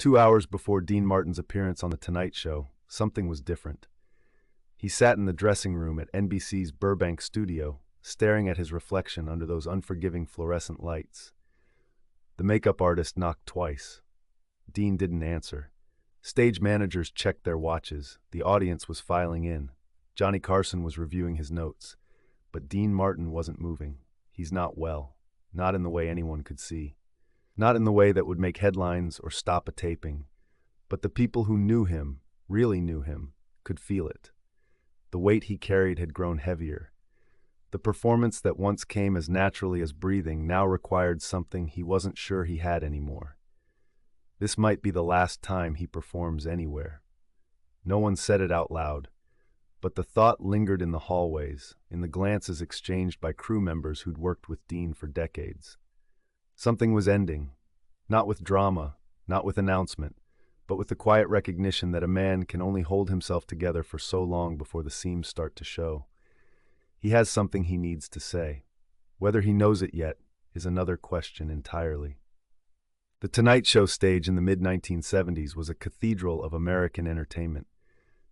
2 hours before Dean Martin's appearance on The Tonight Show, something was different. He sat in the dressing room at NBC's Burbank studio, staring at his reflection under those unforgiving fluorescent lights. The makeup artist knocked twice. Dean didn't answer. Stage managers checked their watches. The audience was filing in. Johnny Carson was reviewing his notes. But Dean Martin wasn't moving. He's not well. Not in the way anyone could see. Not in the way that would make headlines or stop a taping. But the people who knew him, really knew him, could feel it. The weight he carried had grown heavier. The performance that once came as naturally as breathing now required something he wasn't sure he had anymore. This might be the last time he performs anywhere. No one said it out loud, but the thought lingered in the hallways, in the glances exchanged by crew members who'd worked with Dean for decades. Something was ending, not with drama, not with announcement, but with the quiet recognition that a man can only hold himself together for so long before the seams start to show. He has something he needs to say. Whether he knows it yet is another question entirely. The Tonight Show stage in the mid-1970s was a cathedral of American entertainment.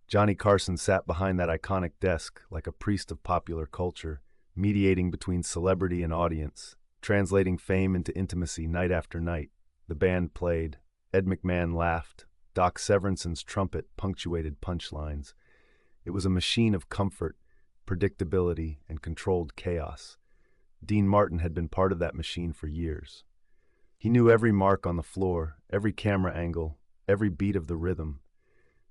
Johnny Carson sat behind that iconic desk like a priest of popular culture, mediating between celebrity and audience, translating fame into intimacy night after night. The band played. Ed McMahon laughed. Doc Severinsen's trumpet punctuated punchlines. It was a machine of comfort, predictability, and controlled chaos. Dean Martin had been part of that machine for years. He knew every mark on the floor, every camera angle, every beat of the rhythm.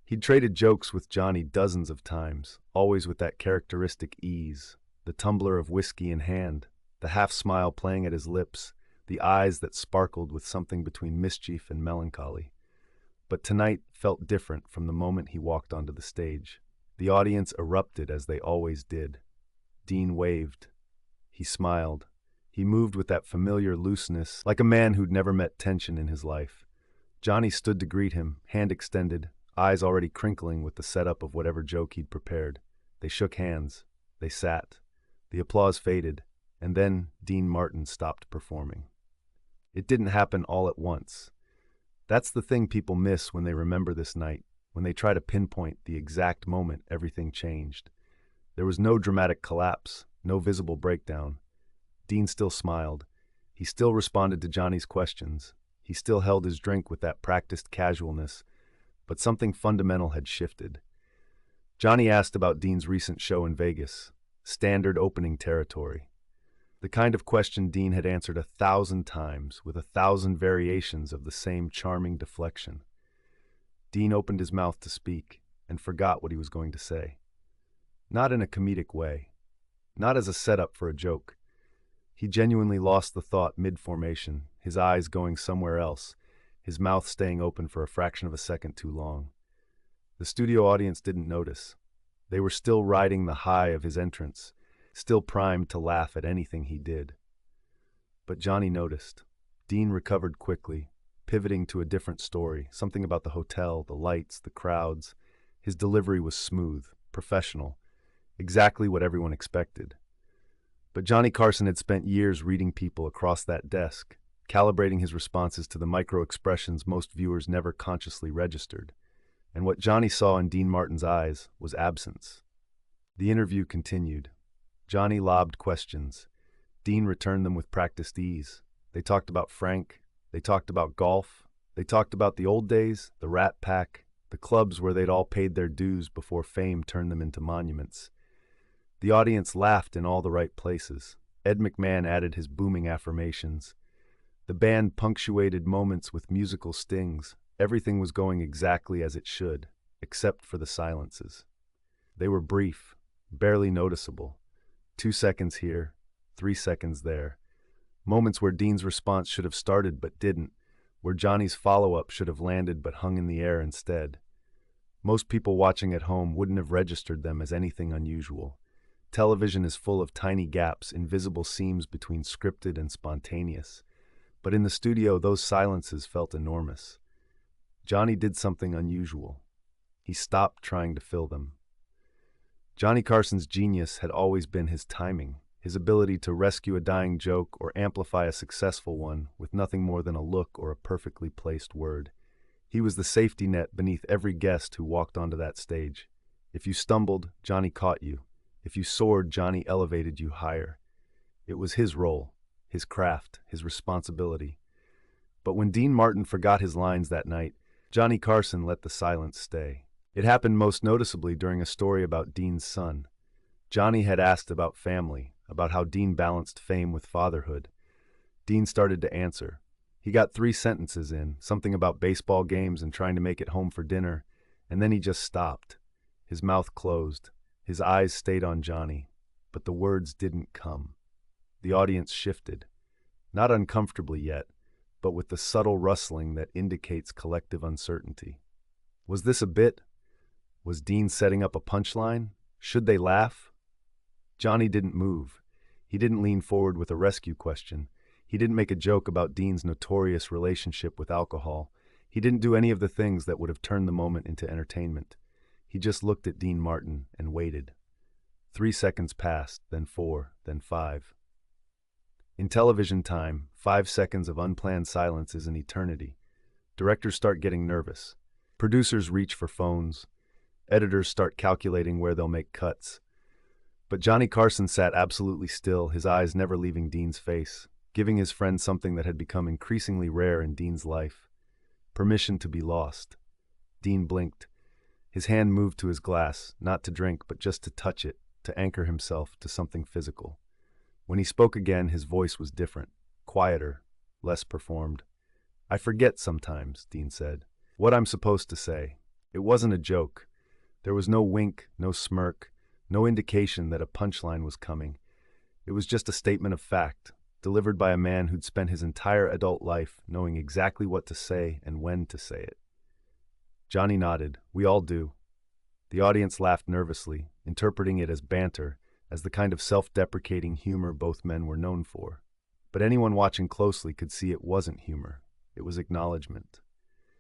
He'd traded jokes with Johnny dozens of times, always with that characteristic ease, the tumbler of whiskey in hand, the half-smile playing at his lips, the eyes that sparkled with something between mischief and melancholy. But tonight felt different from the moment he walked onto the stage. The audience erupted as they always did. Dean waved. He smiled. He moved with that familiar looseness, like a man who'd never met tension in his life. Johnny stood to greet him, hand extended, eyes already crinkling with the setup of whatever joke he'd prepared. They shook hands. They sat. The applause faded, and then Dean Martin stopped performing. It didn't happen all at once. That's the thing people miss when they remember this night, when they try to pinpoint the exact moment everything changed. There was no dramatic collapse, no visible breakdown. Dean still smiled. He still responded to Johnny's questions. He still held his drink with that practiced casualness, but something fundamental had shifted. Johnny asked about Dean's recent show in Vegas, standard opening territory. The kind of question Dean had answered 1,000 times, with 1,000 variations of the same charming deflection. Dean opened his mouth to speak, and forgot what he was going to say. Not in a comedic way. Not as a setup for a joke. He genuinely lost the thought mid-formation, his eyes going somewhere else, his mouth staying open for a fraction of a second too long. The studio audience didn't notice. They were still riding the high of his entrance, still primed to laugh at anything he did. But Johnny noticed. Dean recovered quickly, pivoting to a different story, something about the hotel, the lights, the crowds. His delivery was smooth, professional, exactly what everyone expected. But Johnny Carson had spent years reading people across that desk, calibrating his responses to the micro-expressions most viewers never consciously registered. And what Johnny saw in Dean Martin's eyes was absence. The interview continued. Johnny lobbed questions. Dean returned them with practiced ease. They talked about Frank. They talked about golf. They talked about the old days, the Rat Pack, the clubs where they'd all paid their dues before fame turned them into monuments. The audience laughed in all the right places. Ed McMahon added his booming affirmations. The band punctuated moments with musical stings. Everything was going exactly as it should, except for the silences. They were brief, barely noticeable. 2 seconds here, 3 seconds there. Moments where Dean's response should have started but didn't, where Johnny's follow-up should have landed but hung in the air instead. Most people watching at home wouldn't have registered them as anything unusual. Television is full of tiny gaps, invisible seams between scripted and spontaneous. But in the studio, those silences felt enormous. Johnny did something unusual. He stopped trying to fill them. Johnny Carson's genius had always been his timing, his ability to rescue a dying joke or amplify a successful one with nothing more than a look or a perfectly placed word. He was the safety net beneath every guest who walked onto that stage. If you stumbled, Johnny caught you. If you soared, Johnny elevated you higher. It was his role, his craft, his responsibility. But when Dean Martin forgot his lines that night, Johnny Carson let the silence stay. It happened most noticeably during a story about Dean's son. Johnny had asked about family, about how Dean balanced fame with fatherhood. Dean started to answer. He got 3 sentences in, something about baseball games and trying to make it home for dinner, and then he just stopped. His mouth closed. His eyes stayed on Johnny, but the words didn't come. The audience shifted, not uncomfortably yet, but with the subtle rustling that indicates collective uncertainty. Was this a bit? Was Dean setting up a punchline? Should they laugh? Johnny didn't move. He didn't lean forward with a rescue question. He didn't make a joke about Dean's notorious relationship with alcohol. He didn't do any of the things that would have turned the moment into entertainment. He just looked at Dean Martin and waited. 3 seconds passed, then 4, then 5. In television time, 5 seconds of unplanned silence is an eternity. Directors start getting nervous. Producers reach for phones. Editors start calculating where they'll make cuts. But Johnny Carson sat absolutely still, his eyes never leaving Dean's face, giving his friend something that had become increasingly rare in Dean's life: permission to be lost. Dean blinked. His hand moved to his glass, not to drink, but just to touch it, to anchor himself to something physical. When he spoke again, his voice was different, quieter, less performed. "I forget sometimes," Dean said, "what I'm supposed to say. It wasn't a joke. There was no wink, no smirk, no indication that a punchline was coming. It was just a statement of fact, delivered by a man who'd spent his entire adult life knowing exactly what to say and when to say it." Johnny nodded. "We all do." The audience laughed nervously, interpreting it as banter, as the kind of self-deprecating humor both men were known for. But anyone watching closely could see it wasn't humor. It was acknowledgement.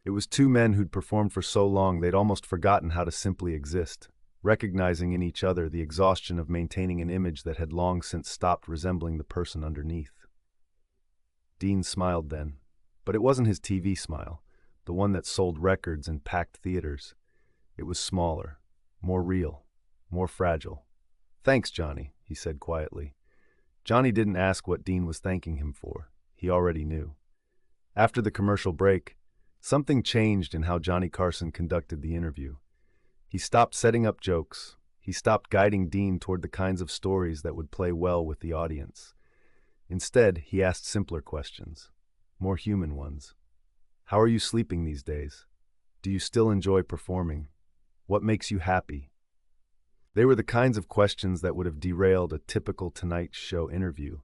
It was 2 men who'd performed for so long they'd almost forgotten how to simply exist, recognizing in each other the exhaustion of maintaining an image that had long since stopped resembling the person underneath. Dean smiled then, but it wasn't his TV smile, the one that sold records and packed theaters. It was smaller, more real, more fragile. "Thanks, Johnny," he said quietly. Johnny didn't ask what Dean was thanking him for. He already knew. After the commercial break, something changed in how Johnny Carson conducted the interview. He stopped setting up jokes. He stopped guiding Dean toward the kinds of stories that would play well with the audience. Instead, he asked simpler questions, more human ones. "How are you sleeping these days? Do you still enjoy performing? What makes you happy?" They were the kinds of questions that would have derailed a typical Tonight Show interview,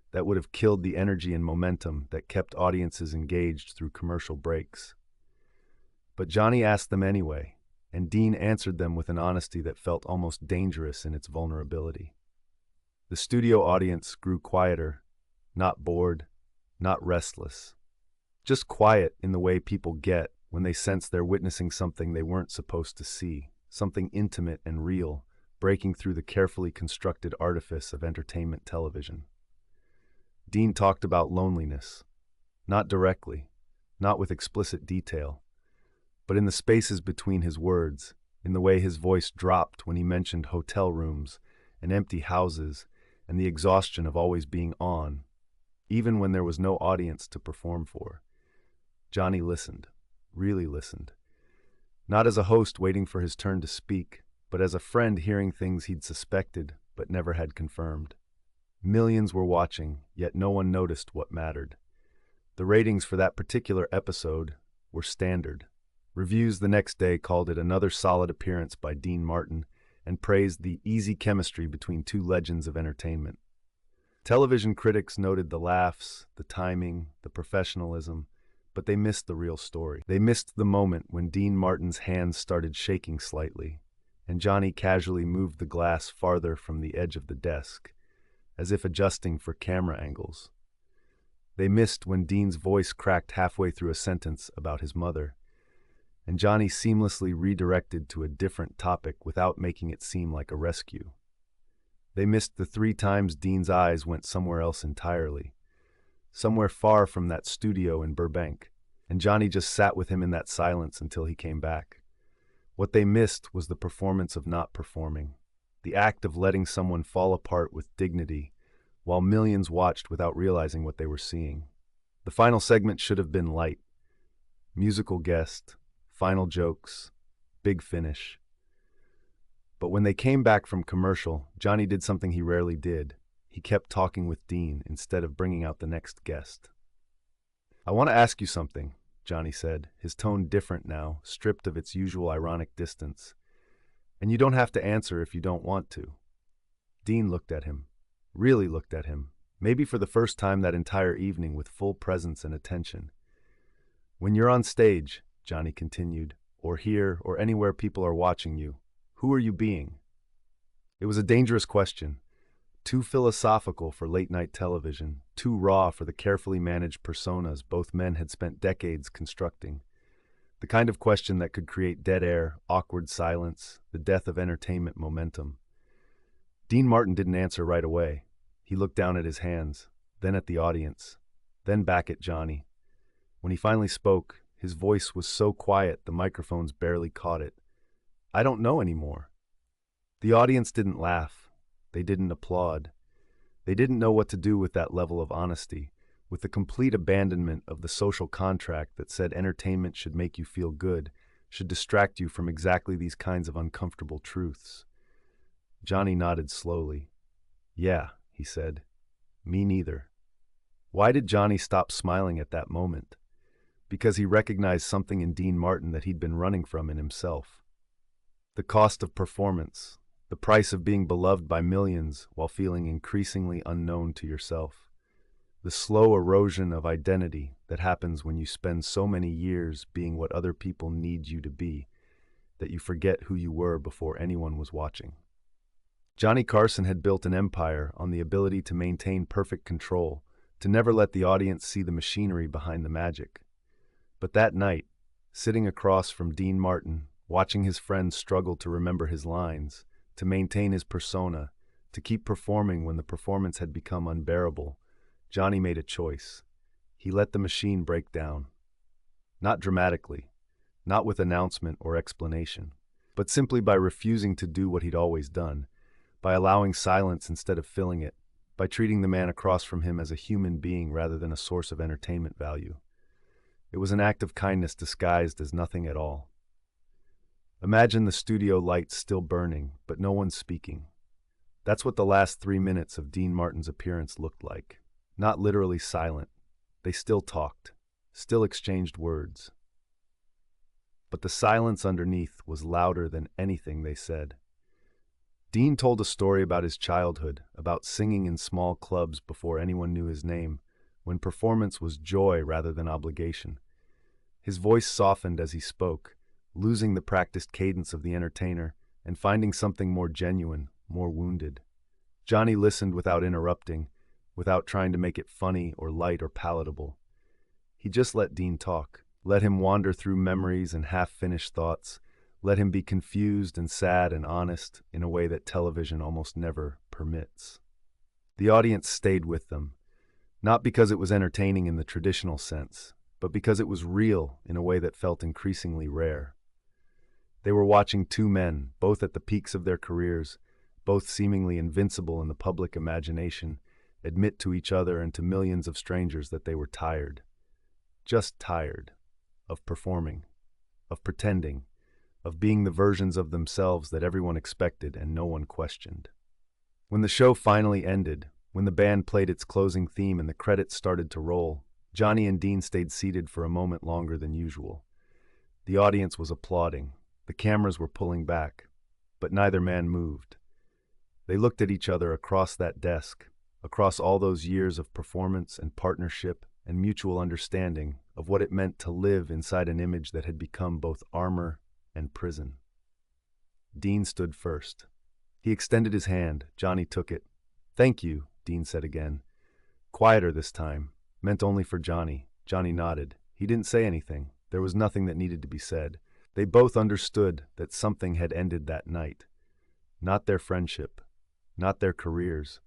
that would have killed the energy and momentum that kept audiences engaged through commercial breaks. But Johnny asked them anyway, and Dean answered them with an honesty that felt almost dangerous in its vulnerability. The studio audience grew quieter, not bored, not restless. Just quiet in the way people get when they sense they're witnessing something they weren't supposed to see, something intimate and real, breaking through the carefully constructed artifice of entertainment television. Dean talked about loneliness, not directly, not with explicit detail, but in the spaces between his words, in the way his voice dropped when he mentioned hotel rooms and empty houses and the exhaustion of always being on, even when there was no audience to perform for. Johnny listened, really listened. Not as a host waiting for his turn to speak, but as a friend hearing things he'd suspected but never had confirmed. Millions were watching, yet no one noticed what mattered. The ratings for that particular episode were standard. Reviews the next day called it another solid appearance by Dean Martin and praised the easy chemistry between 2 legends of entertainment. Television critics noted the laughs, the timing, the professionalism, but they missed the real story. They missed the moment when Dean Martin's hands started shaking slightly, and Johnny casually moved the glass farther from the edge of the desk, as if adjusting for camera angles. They missed when Dean's voice cracked halfway through a sentence about his mother, and Johnny seamlessly redirected to a different topic without making it seem like a rescue. They missed the 3 times Dean's eyes went somewhere else entirely, somewhere far from that studio in Burbank. and Johnny just sat with him in that silence until he came back. What they missed was the performance of not performing, the act of letting someone fall apart with dignity, while millions watched without realizing what they were seeing. The final segment should have been light. Musical guest, final jokes, big finish. But when they came back from commercial, Johnny did something he rarely did. He kept talking with Dean instead of bringing out the next guest. "I want to ask you something," Johnny said, his tone different now, stripped of its usual ironic distance. "And you don't have to answer if you don't want to." Dean looked at him, really looked at him, maybe for the first time that entire evening with full presence and attention. "When you're on stage," Johnny continued, "or here, or anywhere people are watching you, who are you being?" It was a dangerous question, too philosophical for late-night television, too raw for the carefully managed personas both men had spent decades constructing. The kind of question that could create dead air, awkward silence, the death of entertainment momentum. Dean Martin didn't answer right away. He looked down at his hands, then at the audience, then back at Johnny. When he finally spoke, his voice was so quiet the microphones barely caught it. "I don't know anymore." The audience didn't laugh. They didn't applaud. They didn't know what to do with that level of honesty, with the complete abandonment of the social contract that said entertainment should make you feel good, should distract you from exactly these kinds of uncomfortable truths. Johnny nodded slowly. "Yeah," he said. "Me neither." Why did Johnny stop smiling at that moment? Because he recognized something in Dean Martin that he'd been running from in himself. The cost of performance, the price of being beloved by millions while feeling increasingly unknown to yourself. The slow erosion of identity that happens when you spend so many years being what other people need you to be, that you forget who you were before anyone was watching. Johnny Carson had built an empire on the ability to maintain perfect control, to never let the audience see the machinery behind the magic. But that night, sitting across from Dean Martin, watching his friends struggle to remember his lines, to maintain his persona, to keep performing when the performance had become unbearable, Johnny made a choice. He let the machine break down. Not dramatically, not with announcement or explanation, but simply by refusing to do what he'd always done, by allowing silence instead of filling it, by treating the man across from him as a human being rather than a source of entertainment value. It was an act of kindness disguised as nothing at all. Imagine the studio lights still burning, but no one speaking. That's what the last 3 minutes of Dean Martin's appearance looked like. Not literally silent. They still talked, still exchanged words. But the silence underneath was louder than anything they said. Dean told a story about his childhood, about singing in small clubs before anyone knew his name, when performance was joy rather than obligation. His voice softened as he spoke, losing the practiced cadence of the entertainer and finding something more genuine, more wounded. Johnny listened without interrupting, without trying to make it funny or light or palatable. He just let Dean talk, let him wander through memories and half-finished thoughts, let him be confused and sad and honest in a way that television almost never permits. The audience stayed with them, not because it was entertaining in the traditional sense, but because it was real in a way that felt increasingly rare. They were watching two men, both at the peaks of their careers, both seemingly invincible in the public imagination, admit to each other and to millions of strangers that they were tired. Just tired. Of performing. Of pretending. Of being the versions of themselves that everyone expected and no one questioned. When the show finally ended, when the band played its closing theme and the credits started to roll, Johnny and Dean stayed seated for a moment longer than usual. The audience was applauding. The cameras were pulling back, but neither man moved. They looked at each other across that desk, across all those years of performance and partnership and mutual understanding of what it meant to live inside an image that had become both armor and prison. Dean stood first. He extended his hand. Johnny took it. "Thank you," Dean said again. Quieter this time, meant only for Johnny. Johnny nodded. He didn't say anything. There was nothing that needed to be said. They both understood that something had ended that night. Not their friendship, not their careers,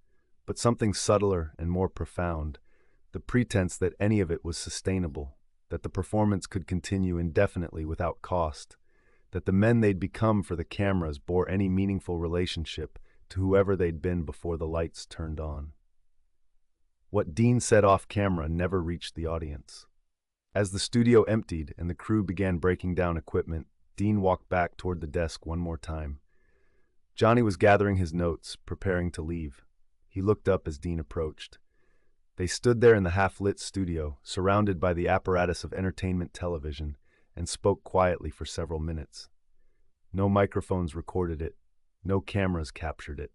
but something subtler and more profound, the pretense that any of it was sustainable, that the performance could continue indefinitely without cost, that the men they'd become for the cameras bore any meaningful relationship to whoever they'd been before the lights turned on. What Dean said off camera never reached the audience. As the studio emptied and the crew began breaking down equipment, Dean walked back toward the desk one more time. Johnny was gathering his notes, preparing to leave. He looked up as Dean approached. They stood there in the half-lit studio, surrounded by the apparatus of entertainment television, and spoke quietly for several minutes. No microphones recorded it. No cameras captured it.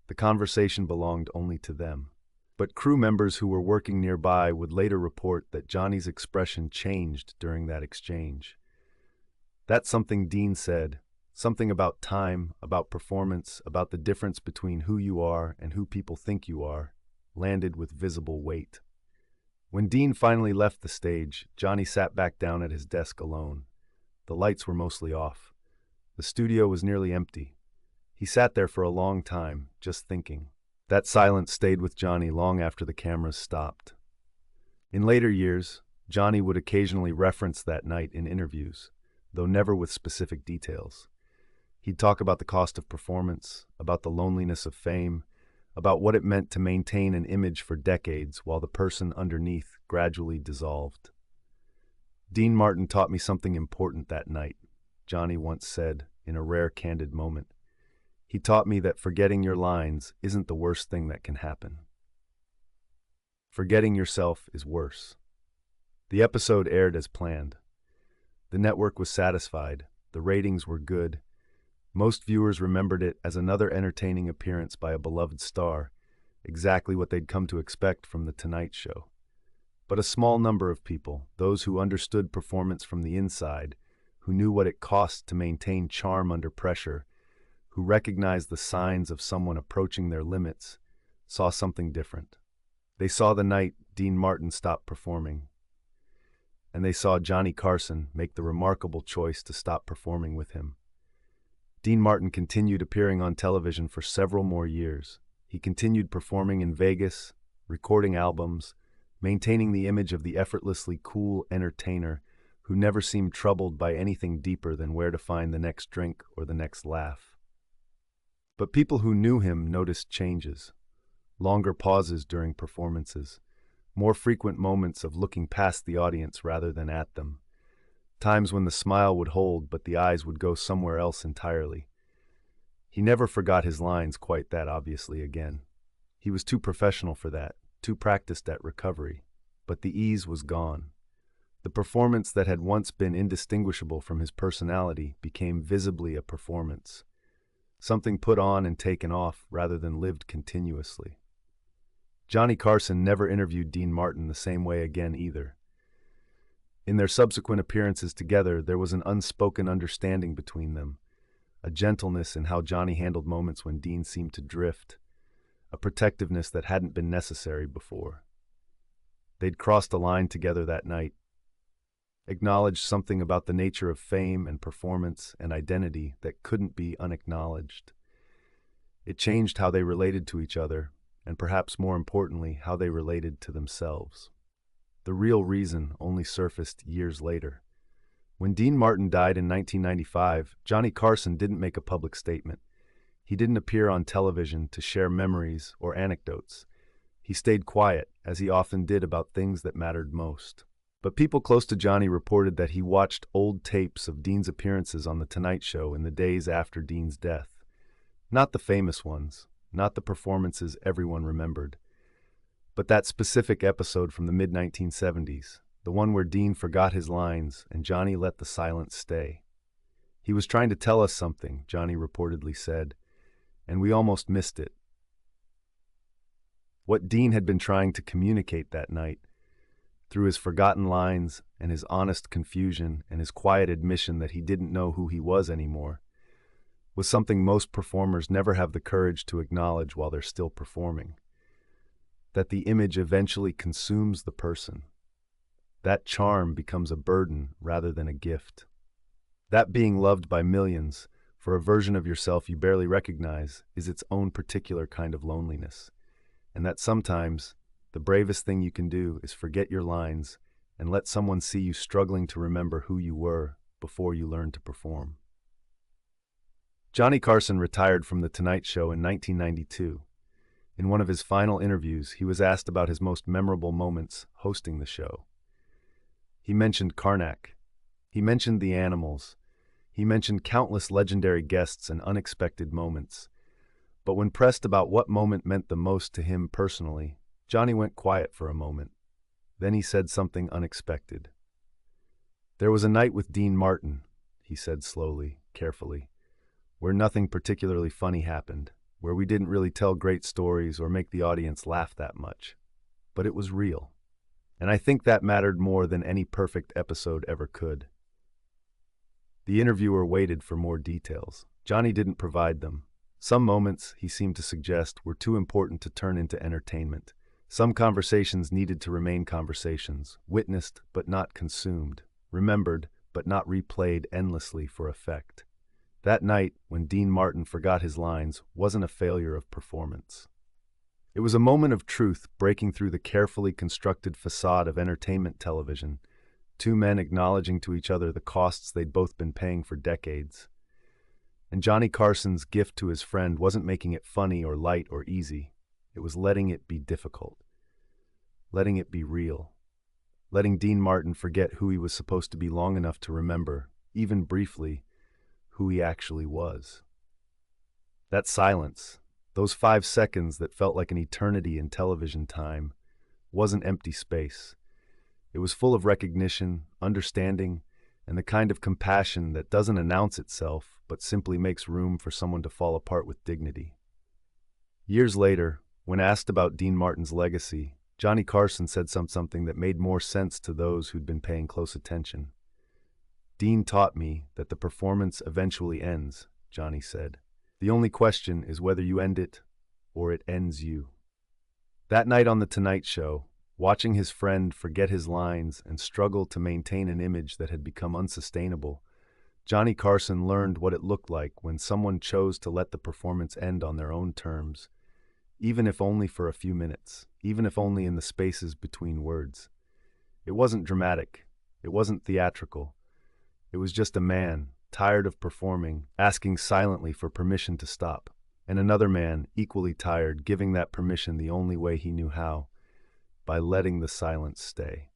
The conversation belonged only to them. But crew members who were working nearby would later report that Johnny's expression changed during that exchange. That's something Dean said, something about time, about performance, about the difference between who you are and who people think you are, landed with visible weight. When Dean finally left the stage, Johnny sat back down at his desk alone. The lights were mostly off. The studio was nearly empty. He sat there for a long time, just thinking. That silence stayed with Johnny long after the cameras stopped. In later years, Johnny would occasionally reference that night in interviews, though never with specific details. He'd talk about the cost of performance, about the loneliness of fame, about what it meant to maintain an image for decades while the person underneath gradually dissolved. "Dean Martin taught me something important that night," Johnny once said in a rare candid moment. "He taught me that forgetting your lines isn't the worst thing that can happen. Forgetting yourself is worse." The episode aired as planned. The network was satisfied. The ratings were good. Most viewers remembered it as another entertaining appearance by a beloved star, exactly what they'd come to expect from The Tonight Show. But a small number of people, those who understood performance from the inside, who knew what it cost to maintain charm under pressure, who recognized the signs of someone approaching their limits, saw something different. They saw the night Dean Martin stopped performing, and they saw Johnny Carson make the remarkable choice to stop performing with him. Dean Martin continued appearing on television for several more years. He continued performing in Vegas, recording albums, maintaining the image of the effortlessly cool entertainer who never seemed troubled by anything deeper than where to find the next drink or the next laugh. But people who knew him noticed changes. Longer pauses during performances, more frequent moments of looking past the audience rather than at them, times when the smile would hold but the eyes would go somewhere else entirely. He never forgot his lines quite that obviously again. He was too professional for that, too practiced at recovery, but the ease was gone. The performance that had once been indistinguishable from his personality became visibly a performance, something put on and taken off rather than lived continuously. Johnny Carson never interviewed Dean Martin the same way again either. In their subsequent appearances together, there was an unspoken understanding between them, a gentleness in how Johnny handled moments when Dean seemed to drift, a protectiveness that hadn't been necessary before. They'd crossed a line together that night, acknowledged something about the nature of fame and performance and identity that couldn't be unacknowledged. It changed how they related to each other, and perhaps more importantly, how they related to themselves. The real reason only surfaced years later. When Dean Martin died in 1995, Johnny Carson didn't make a public statement. He didn't appear on television to share memories or anecdotes. He stayed quiet, as he often did about things that mattered most. But people close to Johnny reported that he watched old tapes of Dean's appearances on The Tonight Show in the days after Dean's death. Not the famous ones, not the performances everyone remembered, but that specific episode from the mid-1970s, the one where Dean forgot his lines and Johnny let the silence stay. "He was trying to tell us something," Johnny reportedly said, "and we almost missed it." What Dean had been trying to communicate that night, through his forgotten lines and his honest confusion and his quiet admission that he didn't know who he was anymore, was something most performers never have the courage to acknowledge while they're still performing. That the image eventually consumes the person. That charm becomes a burden rather than a gift. That being loved by millions for a version of yourself you barely recognize is its own particular kind of loneliness. And that sometimes the bravest thing you can do is forget your lines and let someone see you struggling to remember who you were before you learned to perform. Johnny Carson retired from The Tonight Show in 1992. In one of his final interviews, he was asked about his most memorable moments hosting the show. He mentioned Karnak. He mentioned the animals. He mentioned countless legendary guests and unexpected moments. But when pressed about what moment meant the most to him personally, Johnny went quiet for a moment. Then he said something unexpected. "There was a night with Dean Martin," he said slowly, carefully, "where nothing particularly funny happened, where we didn't really tell great stories or make the audience laugh that much. But it was real. And I think that mattered more than any perfect episode ever could." The interviewer waited for more details. Johnny didn't provide them. Some moments, he seemed to suggest, were too important to turn into entertainment. Some conversations needed to remain conversations, witnessed but not consumed, remembered but not replayed endlessly for effect. That night, when Dean Martin forgot his lines, wasn't a failure of performance. It was a moment of truth breaking through the carefully constructed facade of entertainment television, two men acknowledging to each other the costs they'd both been paying for decades. And Johnny Carson's gift to his friend wasn't making it funny or light or easy. It was letting it be difficult. Letting it be real. Letting Dean Martin forget who he was supposed to be long enough to remember, even briefly, who he actually was. That silence, those 5 seconds that felt like an eternity in television time, wasn't empty space. It was full of recognition, understanding, and the kind of compassion that doesn't announce itself, but simply makes room for someone to fall apart with dignity. Years later, when asked about Dean Martin's legacy, Johnny Carson said something that made more sense to those who'd been paying close attention. "Dean taught me that the performance eventually ends," Johnny said. "The only question is whether you end it or it ends you." That night on The Tonight Show, watching his friend forget his lines and struggle to maintain an image that had become unsustainable, Johnny Carson learned what it looked like when someone chose to let the performance end on their own terms, even if only for a few minutes, even if only in the spaces between words. It wasn't dramatic. It wasn't theatrical. It was just a man, tired of performing, asking silently for permission to stop, and another man, equally tired, giving that permission the only way he knew how, by letting the silence stay.